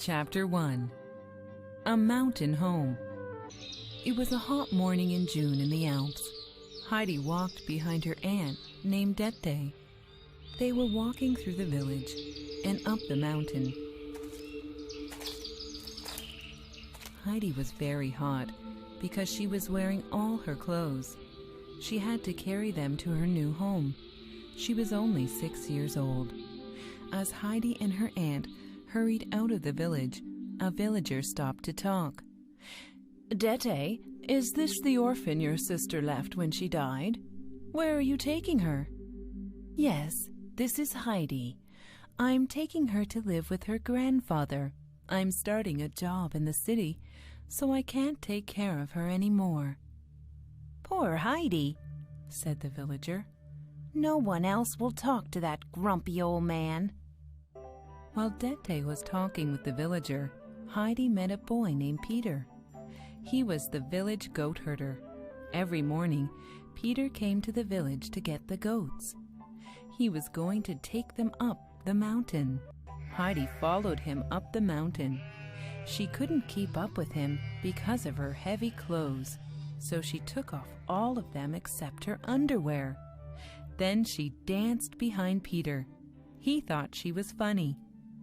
Chapter 1. A Mountain Home. It was a hot morning in June in the Alps. Heidi walked behind her aunt, named Dete. They were walking through the village and up the mountain. Heidi was very hot because she was wearing all her clothes. She had to carry them to her new home. She was only 6 years old. As Heidi and her aunt hurried out of the village, a villager stopped to talk. "Dete, is this the orphan your sister left when she died? Where are you taking her?" "Yes, this is Heidi. I'm taking her to live with her grandfather. I'm starting a job in the city, so I can't take care of her anymore." "Poor Heidi," said the villager. "No one else will talk to that grumpy old man." While Dete was talking with the villager, Heidi met a boy named Peter. He was the village goat herder. Every morning, Peter came to the village to get the goats. He was going to take them up the mountain. Heidi followed him up the mountain. She couldn't keep up with him because of her heavy clothes, so she took off all of them except her underwear. Then she danced behind Peter. He thought she was funny.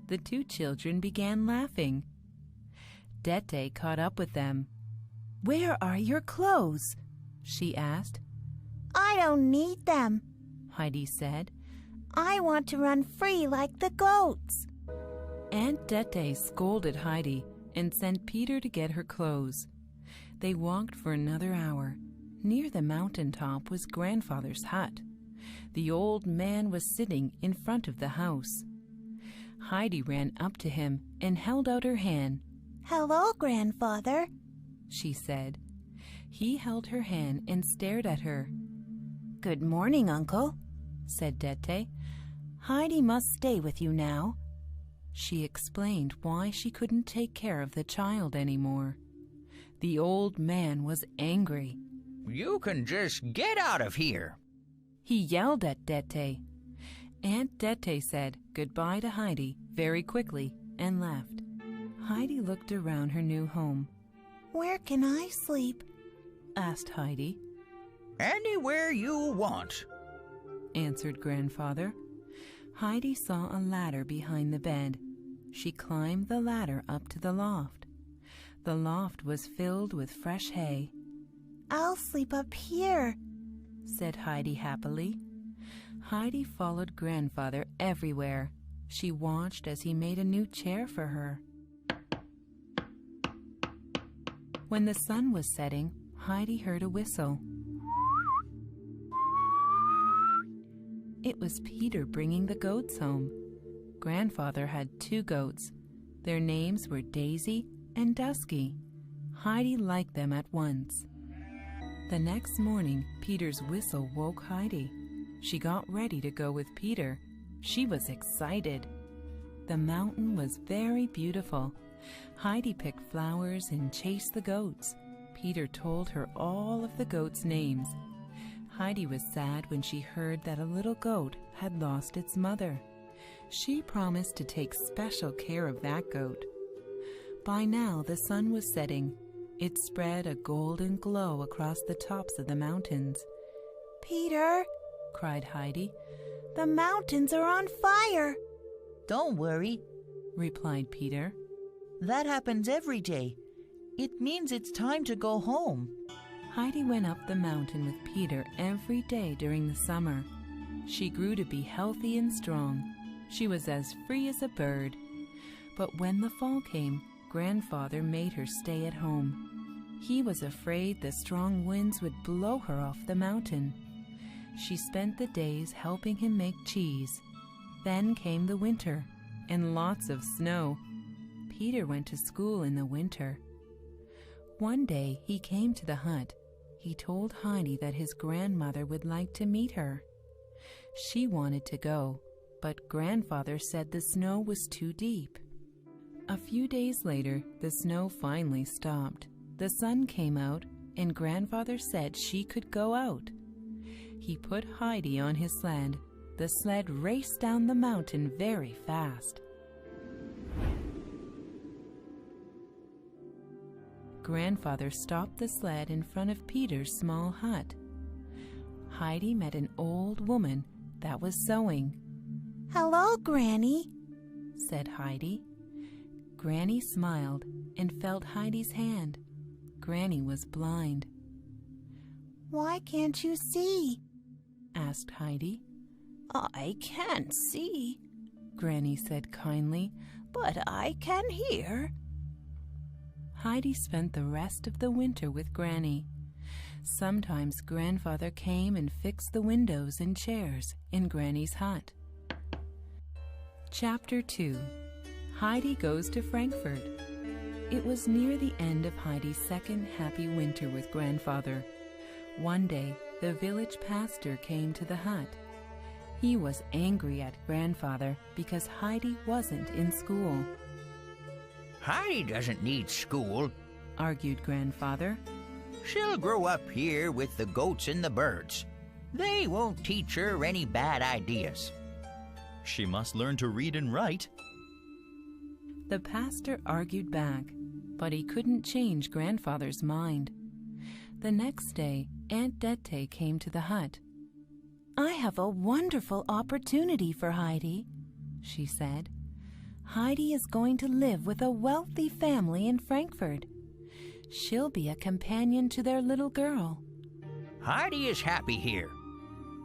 The two children began laughing. Dete caught up with them. "Where are your clothes?" she asked. "I don't need them," Heidi said. "I want to run free like the goats." Aunt Dete scolded Heidi and sent Peter to get her clothes. They walked for another hour. Near the mountain top was Grandfather's hut. The old man was sitting in front of the house. Heidi ran up to him and held out her hand. "Hello, Grandfather," she said. He held her hand and stared at her. "Good morning, Uncle," said Dete. "Heidi must stay with you now." She explained why she couldn't take care of the child anymore. The old man was angry. "You can just get out of here," he yelled at Dete. Aunt Dete said goodbye to Heidi very quickly and left. Heidi looked around her new home. "Where can I sleep?" asked Heidi. "Anywhere you want," answered Grandfather. Heidi saw a ladder behind the bed. She climbed the ladder up to the loft. The loft was filled with fresh hay. "I'll sleep up here," said Heidi happily. Heidi followed Grandfather everywhere. She watched as he made a new chair for her. When the sun was setting, Heidi heard a whistle. It was Peter bringing the goats home. Grandfather had 2 goats. Their names were Daisy and Dusky. Heidi liked them at once. The next morning, Peter's whistle woke Heidi. She got ready to go with Peter. She was excited. The mountain was very beautiful. Heidi picked flowers and chased the goats. Peter told her all of the goats' names. Heidi was sad when she heard that a little goat had lost its mother. She promised to take special care of that goat. By now the sun was setting. It spread a golden glow across the tops of the mountains. "Peter," cried Heidi, "the mountains are on fire." "Don't worry," replied Peter. "That happens every day. It means it's time to go home." Heidi went up the mountain with Peter every day during the summer. She grew to be healthy and strong. She was as free as a bird. But when the fall came, Grandfather made her stay at home. He was afraid the strong winds would blow her off the mountain. She spent the days helping him make cheese. Then came the winter, and lots of snow. Peter went to school in the winter. One day he came to the hut. He told Heidi that his grandmother would like to meet her. She wanted to go, but Grandfather said the snow was too deep. A few days later, the snow finally stopped. The sun came out, and Grandfather said she could go out. He put Heidi on his sled. The sled raced down the mountain very fast. Grandfather stopped the sled in front of Peter's small hut. Heidi met an old woman that was sewing. Hello, Granny. Said Heidi. Granny smiled and felt Heidi's hand. Granny was blind. Why can't you see? Asked Heidi. I can't see, Granny said kindly, but I can hear. Heidi spent the rest of the winter with Granny. Sometimes Grandfather came and fixed the windows and chairs in Granny's hut. Chapter 2. Heidi Goes to Frankfurt. It was near the end of Heidi's second happy winter with Grandfather. One day, the village pastor came to the hut. He was angry at Grandfather because Heidi wasn't in school. Heidi doesn't need school, Argued Grandfather. She'll grow up here with the goats and the birds. They won't teach her any bad ideas. She must learn to read and write. The pastor argued back, but he couldn't change Grandfather's mind. The next day, Aunt Dete came to the hut. I have a wonderful opportunity for Heidi, she said. Heidi is going to live with a wealthy family in Frankfurt. She'll be a companion to their little girl. Heidi is happy here,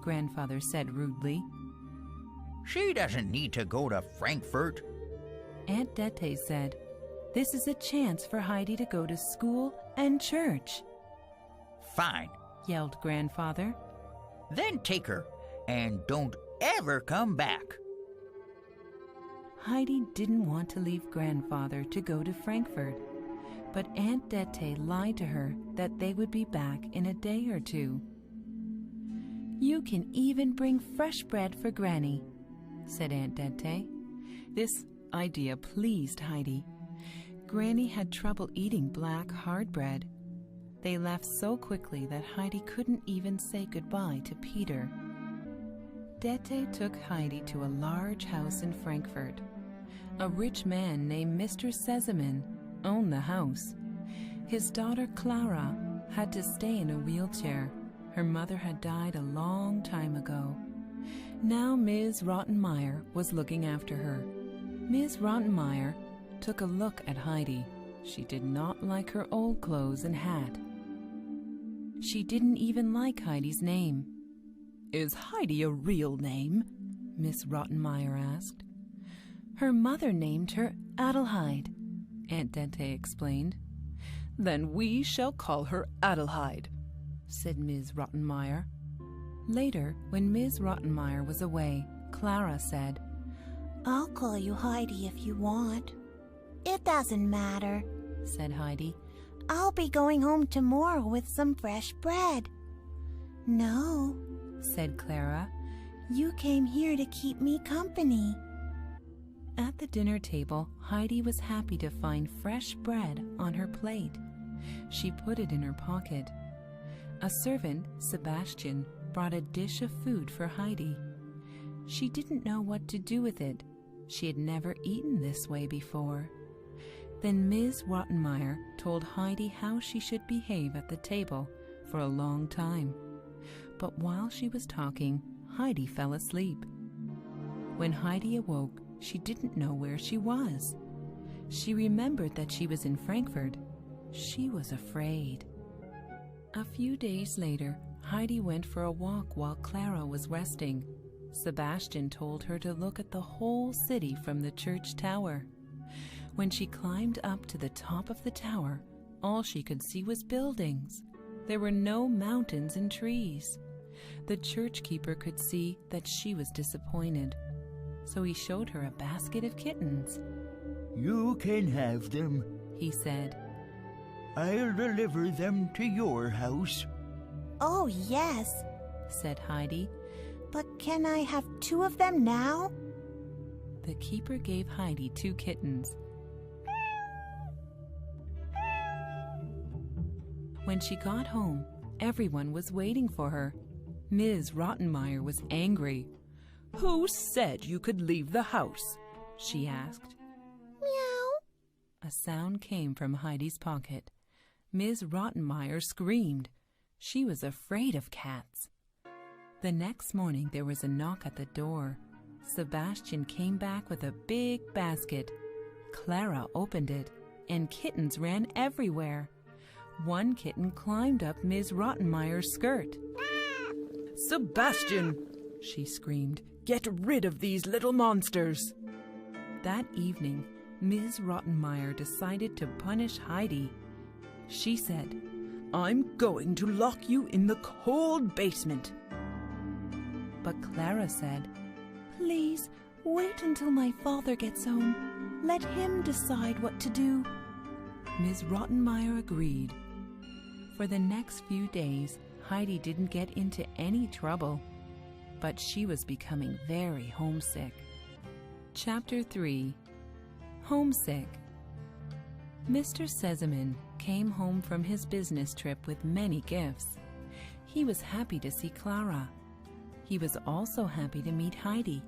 Grandfather said rudely. She doesn't need to go to Frankfurt. Aunt Dete said, This is a chance for Heidi to go to school and church. Fine, yelled Grandfather. Then take her, and don't ever come back. Heidi didn't want to leave Grandfather to go to Frankfurt, but Aunt Dete lied to her that they would be back in a day or two. You can even bring fresh bread for Granny, said Aunt Dete. This idea pleased Heidi. Granny had trouble eating black hard bread. They left so quickly that Heidi couldn't even say goodbye to Peter. Dete took Heidi to a large house in Frankfurt. A rich man named Mr. Sesemann owned the house. His daughter Clara had to stay in a wheelchair. Her mother had died a long time ago. Now Ms. Rottenmeier was looking after her. Ms. Rottenmeier took a look at Heidi. She did not like her old clothes and hat. She didn't even like Heidi's name. Is Heidi a real name? Miss Rottenmeier asked. Her mother named her Adelheid, Aunt Dete explained. Then we shall call her Adelheid, said Ms. Rottenmeier. Later, when Ms. Rottenmeier was away, Clara said, I'll call you Heidi if you want. It doesn't matter, said Heidi. I'll be going home tomorrow with some fresh bread. No, said Clara. You came here to keep me company. At the dinner table, Heidi was happy to find fresh bread on her plate. She put it in her pocket. A servant, Sebastian, brought a dish of food for Heidi. She didn't know what to do with it. She had never eaten this way before. Then Ms. Rottenmeier told Heidi how she should behave at the table for a long time. But while she was talking, Heidi fell asleep. When Heidi awoke, she didn't know where she was. She remembered that she was in Frankfurt. She was afraid. A few days later, Heidi went for a walk while Clara was resting. Sebastian told her to look at the whole city from the church tower. When she climbed up to the top of the tower, all she could see was buildings. There were no mountains and trees. The church keeper could see that she was disappointed, so he showed her a basket of kittens. You can have them, he said. I'll deliver them to your house. Oh, yes, said Heidi. But can I have 2 of them now? The keeper gave Heidi 2 kittens. When she got home, everyone was waiting for her. Ms. Rottenmeier was angry. Who said you could leave the house? She asked. Meow. A sound came from Heidi's pocket. Ms. Rottenmeier screamed. She was afraid of cats. The next morning there was a knock at the door. Sebastian came back with a big basket. Clara opened it, and kittens ran everywhere. One kitten climbed up Ms. Rottenmeier's skirt. "Sebastian!" she screamed. "Get rid of these little monsters!" That evening, Ms. Rottenmeier decided to punish Heidi. She said, "I'm going to lock you in the cold basement." but Clara said, Please, wait until my father gets home. Let him decide what to do. Ms. Rottenmeier agreed. For the next few days, Heidi didn't get into any trouble, but she was becoming very homesick. Chapter 3. Homesick. Mr. Sesemann came home from his business trip with many gifts. He was happy to see Clara. He was also happy to meet Heidi.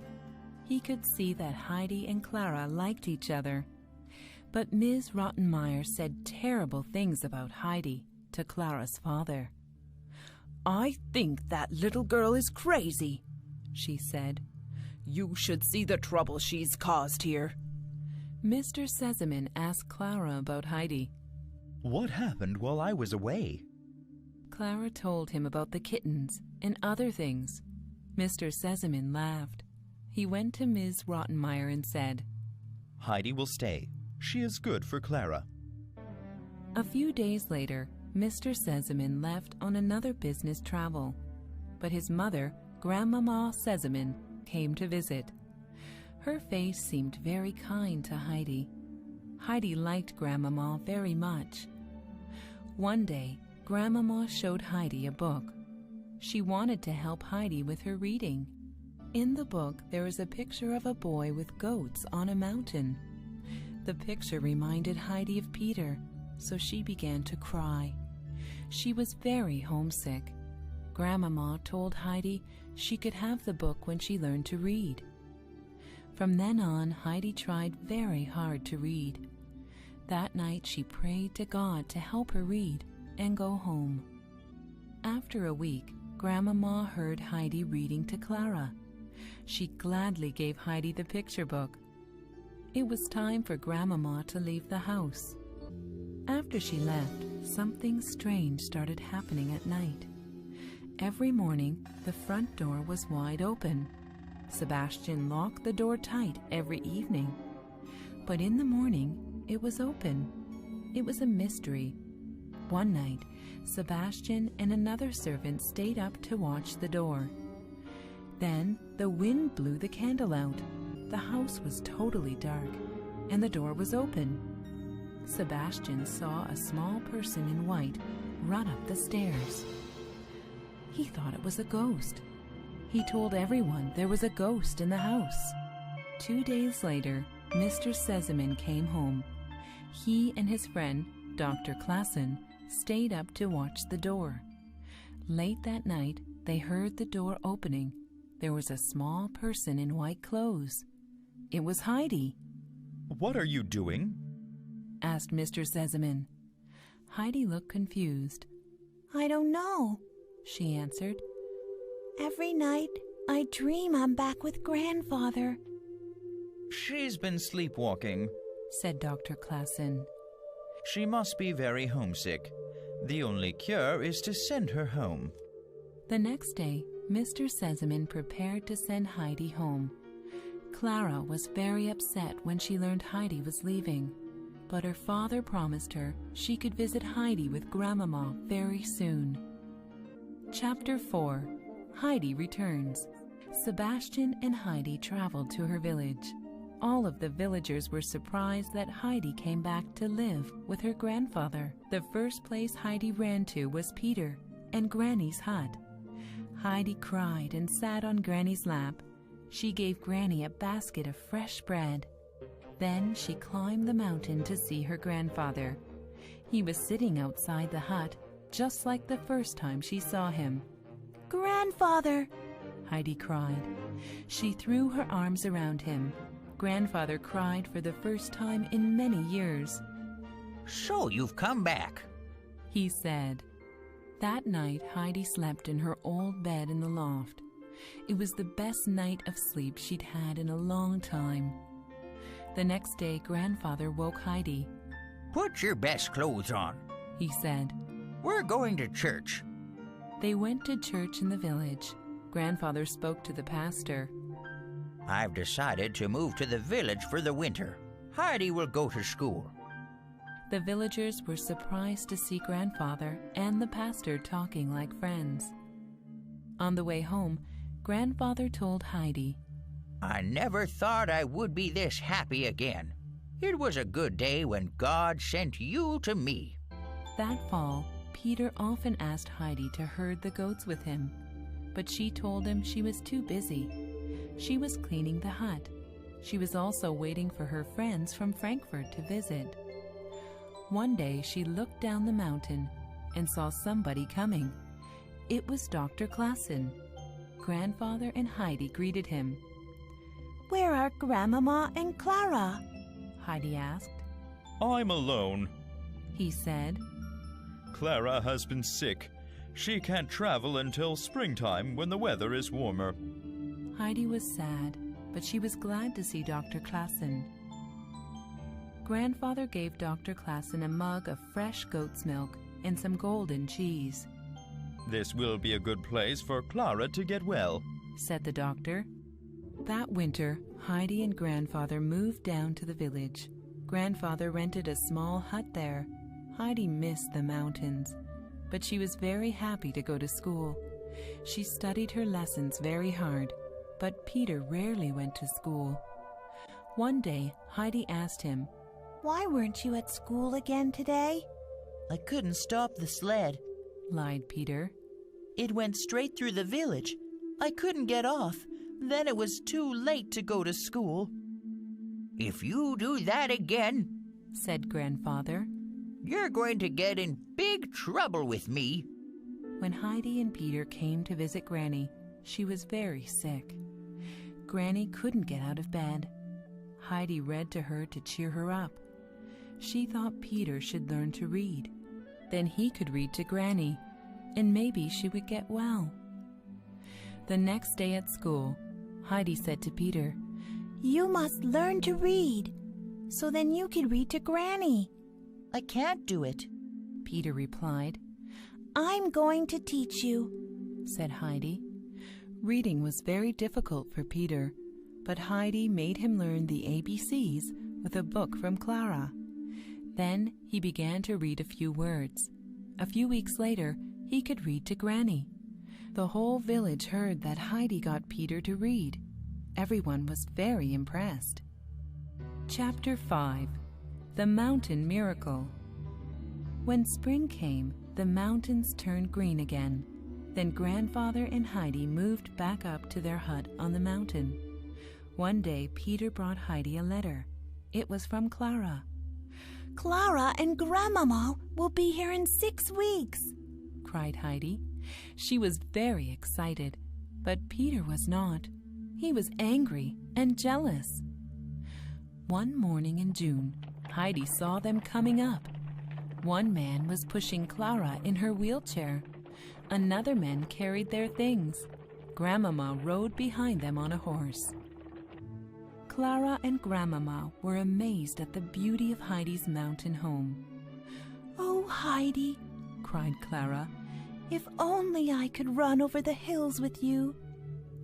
He could see that Heidi and Clara liked each other. But Ms. Rottenmeier said terrible things about Heidi to Clara's father. "I think that little girl is crazy," she said. "You should see the trouble she's caused here." Mr. Sesemann asked Clara about Heidi. What happened while I was away? Clara told him about the kittens and other things. Mr. Sesemann laughed. He went to Ms. Rottenmeier and said, Heidi will stay. She is good for Clara. A few days later, Mr. Sesemann left on another business travel. But his mother, Grandmama Sesemann, came to visit. Her face seemed very kind to Heidi. Heidi liked Grandmama very much. One day, Grandmama showed Heidi a book. She wanted to help Heidi with her reading. In the book, there is a picture of a boy with goats on a mountain. The picture reminded Heidi of Peter, so she began to cry. She was very homesick. Grandmama told Heidi she could have the book when she learned to read. From then on, Heidi tried very hard to read. That night, she prayed to God to help her read and go home. After a week, Grandmama heard Heidi reading to Clara. She gladly gave Heidi the picture book. It was time for Grandmama to leave the house. After she left, something strange started happening at night. Every morning, the front door was wide open. Sebastian locked the door tight every evening. But in the morning, it was open. It was a mystery. One night, Sebastian and another servant stayed up to watch the door. Then the wind blew the candle out. The house was totally dark, and the door was open. Sebastian saw a small person in white run up the stairs. He thought it was a ghost. He told everyone there was a ghost in the house. 2 days later, Mr. Sesemann came home. He and his friend, Dr. Klassen, stayed up to watch the door. Late that night, they heard the door opening. There was a small person in white clothes. It was Heidi. What are you doing? Asked Mr. Sesemann. Heidi looked confused. I don't know, She answered. Every night I dream I'm back with Grandfather. She's been sleepwalking. Said Dr. Klassen. She must be very homesick. The only cure is to send her home. The next day, Mr. Sesemann prepared to send Heidi home. Clara was very upset when she learned Heidi was leaving, but her father promised her she could visit Heidi with Grandmama very soon. Chapter 4. Heidi returns. Sebastian and Heidi traveled to her village. All of the villagers were surprised that Heidi came back to live with her grandfather. The first place Heidi ran to was Peter and Granny's hut. Heidi cried and sat on Granny's lap. She gave Granny a basket of fresh bread. Then she climbed the mountain to see her grandfather. He was sitting outside the hut, just like the first time she saw him. Grandfather! Heidi cried. She threw her arms around him. Grandfather cried for the first time in many years. So you've come back. he said. That night, Heidi slept in her old bed in the loft. It was the best night of sleep she'd had in a long time. The next day, Grandfather woke Heidi. Put your best clothes on, He said. we're going to church. They went to church in the village. Grandfather spoke to the pastor. I've decided to move to the village for the winter. Heidi will go to school. The villagers were surprised to see Grandfather and the pastor talking like friends. On the way home, Grandfather told Heidi, I never thought I would be this happy again. It was a good day when God sent you to me. That fall, Peter often asked Heidi to herd the goats with him, but she told him she was too busy. She was cleaning the hut. She was also waiting for her friends from Frankfurt to visit. One day she looked down the mountain and saw somebody coming. It was Dr. Klassen. Grandfather and Heidi greeted him. Where are Grandmama and Clara? Heidi asked. I'm alone. He said, Clara has been sick. She can't travel until springtime when the weather is warmer. Heidi was sad, but she was glad to see Dr. Klassen. Grandfather gave Dr. Klassen a mug of fresh goat's milk and some golden cheese. This will be a good place for Clara to get well, said the doctor. That winter, Heidi and Grandfather moved down to the village. Grandfather rented a small hut there. Heidi missed the mountains, but she was very happy to go to school. She studied her lessons very hard, but Peter rarely went to school. One day, Heidi asked him, Why weren't you at school again today? I couldn't stop the sled. lied Peter. It went straight through the village. I couldn't get off. Then it was too late to go to school. If you do that again, said Grandfather. you're going to get in big trouble with me. When Heidi and Peter came to visit Granny, she was very sick. Granny couldn't get out of bed. Heidi read to her to cheer her up. She thought Peter should learn to read. Then he could read to Granny, and maybe she would get well. The next day at school, Heidi said to Peter, You must learn to read, so then you can read to Granny. I can't do it. Peter replied. I'm going to teach you, said Heidi. Reading was very difficult for Peter, but Heidi made him learn the ABCs with a book from Clara. Then he began to read a few words. A few weeks later, he could read to Granny. The whole village heard that Heidi got Peter to read. Everyone was very impressed. Chapter 5. The Mountain Miracle. When spring came, the mountains turned green again. Then Grandfather and Heidi moved back up to their hut on the mountain. One day, Peter brought Heidi a letter. It was from Clara. Clara and Grandmama will be here in 6 weeks, cried Heidi. She was very excited, but Peter was not. He was angry and jealous. One morning in June, Heidi saw them coming up. One man was pushing Clara in her wheelchair. Another man carried their things. Grandmama rode behind them on a horse. Clara and Grandmama were amazed at the beauty of Heidi's mountain home. Oh, Heidi, cried Clara. If only I could run over the hills with you.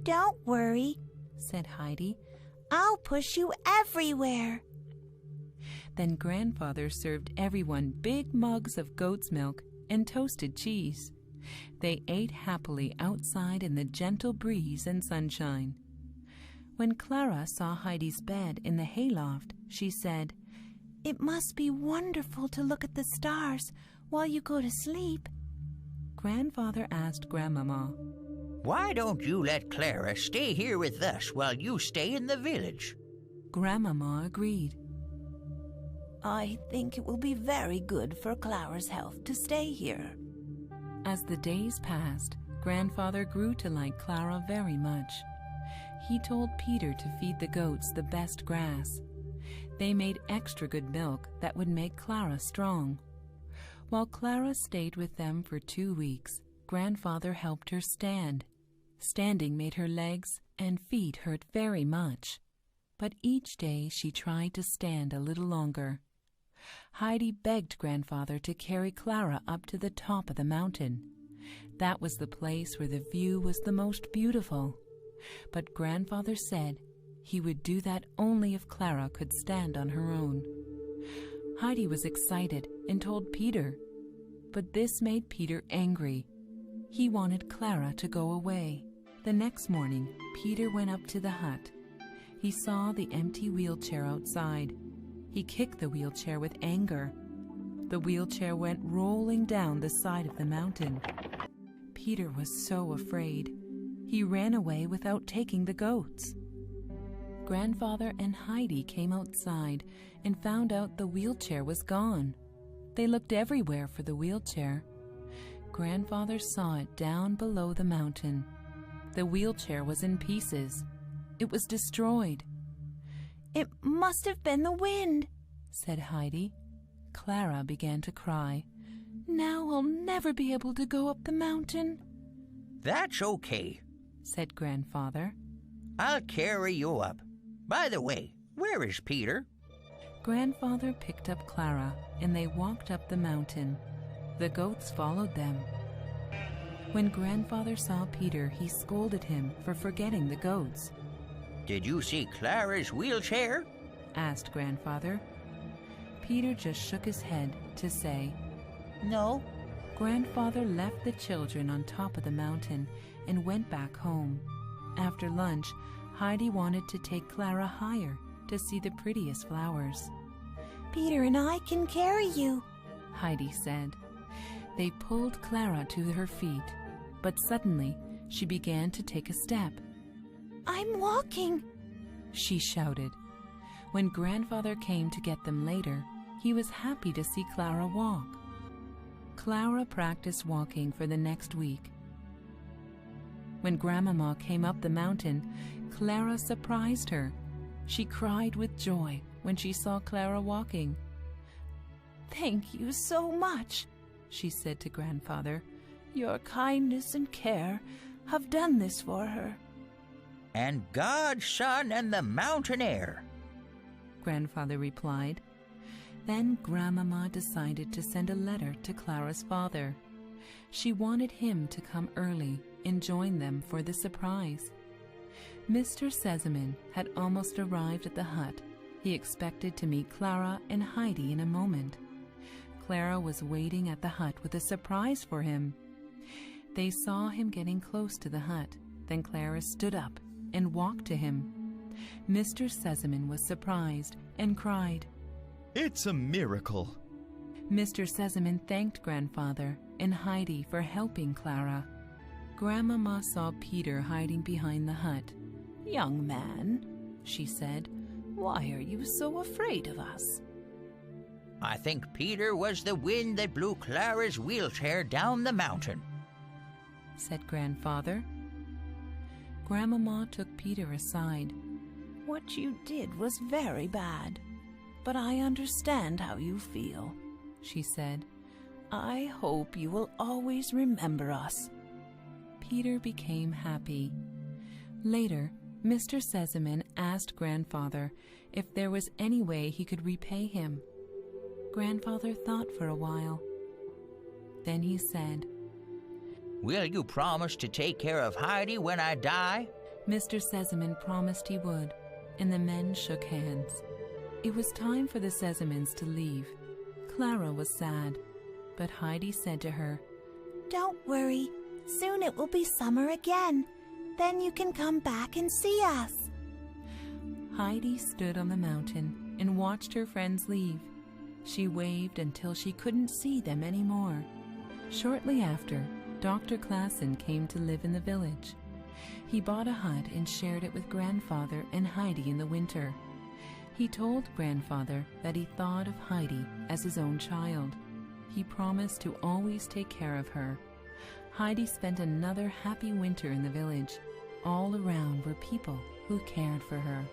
Don't worry, said Heidi. I'll push you everywhere. Then Grandfather served everyone big mugs of goat's milk and toasted cheese. They ate happily outside in the gentle breeze and sunshine. When Clara saw Heidi's bed in the hayloft, she said, It must be wonderful to look at the stars while you go to sleep. Grandfather asked Grandmama, Why don't you let Clara stay here with us while you stay in the village? Grandmama agreed. I think it will be very good for Clara's health to stay here. As the days passed, Grandfather grew to like Clara very much. He told Peter to feed the goats the best grass. They made extra good milk that would make Clara strong. While Clara stayed with them for 2 weeks, Grandfather helped her stand. Standing made her legs and feet hurt very much, but each day she tried to stand a little longer. Heidi begged Grandfather to carry Clara up to the top of the mountain. That was the place where the view was the most beautiful. But Grandfather said he would do that only if Clara could stand on her own. Heidi was excited and told Peter, but this made Peter angry. He wanted Clara to go away. The next morning, Peter went up to the hut. He saw the empty wheelchair outside. He kicked the wheelchair with anger. The wheelchair went rolling down the side of the mountain. Peter was so afraid. He ran away without taking the goats. Grandfather and Heidi came outside and found out the wheelchair was gone. They looked everywhere for the wheelchair. Grandfather saw it down below the mountain. The wheelchair was in pieces. It was destroyed. It must have been the wind, said Heidi. Clara began to cry. Now I'll never be able to go up the mountain. That's okay, said Grandfather. I'll carry you up. By the way, where is Peter? Grandfather picked up Clara, and they walked up the mountain. The goats followed them. When Grandfather saw Peter, he scolded him for forgetting the goats. Did you see Clara's wheelchair? Asked Grandfather. Peter just shook his head to say, No. Grandfather left the children on top of the mountain and went back home. After lunch, Heidi wanted to take Clara higher to see the prettiest flowers. Peter and I can carry you, Heidi said. They pulled Clara to her feet, but suddenly she began to take a step. I'm walking, she shouted. When Grandfather came to get them later, he was happy to see Clara walk. Clara practiced walking for the next week. When Grandmama came up the mountain, Clara surprised her. She cried with joy when she saw Clara walking. Thank you so much, she said to Grandfather. Your kindness and care have done this for her. And God's Son and the mountain air, Grandfather replied. Then Grandmama decided to send a letter to Clara's father. She wanted him to come early and join them for the surprise. Mr. Sesemann had almost arrived at the hut. He expected to meet Clara and Heidi in a moment. Clara was waiting at the hut with a surprise for him. They saw him getting close to the hut. Then Clara stood up and walked to him. Mr. Sesemann was surprised and cried, It's a miracle. Mr. Sesemann thanked Grandfather and Heidi for helping Clara. Grandmama saw Peter hiding behind the hut. Young man, she said, why are you so afraid of us? I think Peter was the wind that blew Clara's wheelchair down the mountain, said Grandfather. Grandmama took Peter aside. What you did was very bad, but I understand how you feel, she said. I hope you will always remember us. Peter became happy. Later, Mr. Sesemann asked Grandfather if there was any way he could repay him. Grandfather thought for a while. Then he said, Will you promise to take care of Heidi when I die? Mr. Sesemann promised he would, and the men shook hands. It was time for the Sesemanns to leave. Clara was sad, but Heidi said to her, Don't worry, soon it will be summer again. Then you can come back and see us. Heidi stood on the mountain and watched her friends leave. She waved until she couldn't see them anymore. Shortly after, Dr. Klassen came to live in the village. He bought a hut and shared it with Grandfather and Heidi in the winter. He told Grandfather that he thought of Heidi as his own child. He promised to always take care of her. Heidi spent another happy winter in the village. All around were people who cared for her.